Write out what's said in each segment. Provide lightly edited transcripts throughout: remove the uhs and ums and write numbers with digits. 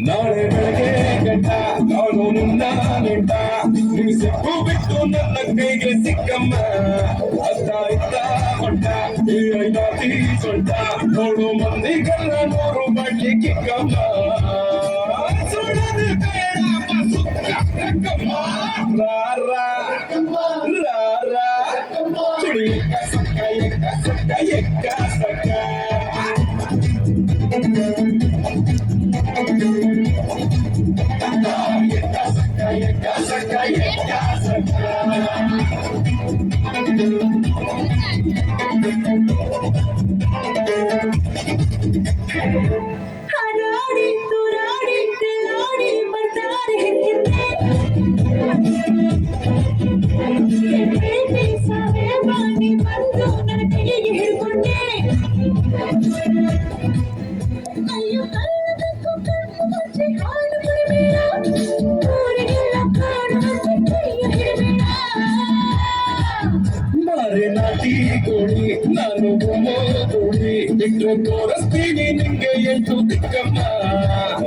ನಾಳೆ ಬೆಳಗ್ಗೆ ಗಂಟ ನಾನು ನಿನ್ನ ನೆಂಟ ನಿಮ್ ಸಿಕ್ಕು ಬಿಟ್ಟು ನನ್ನ ಕೈಗೆ ಸಿಕ್ಕಮ್ಮ ಅತ್ತ ಇತ್ತ ಹೊಂಟ ಐದಾತಿ ಸೊಂಟ ನೋಡು ಮಂದಿಗೆಲ್ಲ 100 ಬಾಟ್ಲಿ ಕಿಕ್ಕಮ್ಮ ಸುಡದೆ ಬೇಡ ಸುಕ್ಕಮ್ಮ ರಾರ ಸುಡಿ ಸಕ್ಕ ಎಕ್ಕ ಸಕ್ಕ ನಾಟಿ ಕೋಳಿ ನಾನು ಕೋಳಿ ಬಿಟ್ರೆ ತೋರಿಸ್ತೀನಿ ನಿಂಗೆ ಎಂಟು ದಿಕ್ಕಮ್ಮ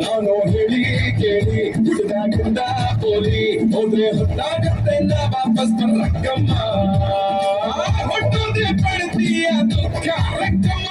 ನಾನು ಹೇಳಿ ಕೇಳಿ ಹುಡುಗಾಗಿಂದ ಪೋಲಿ ಹೋದ್ರೆ ಹೊತ್ತಾಗತ್ತೆ ನಾ ವಾಪಸ್ ಬರಕ್ಕಮ್ಮ ಹೊಟ್ಟೋದೆ ಪಡ್ತೀಯ ದುಃಖ ರಕ್ಕಮ್ಮ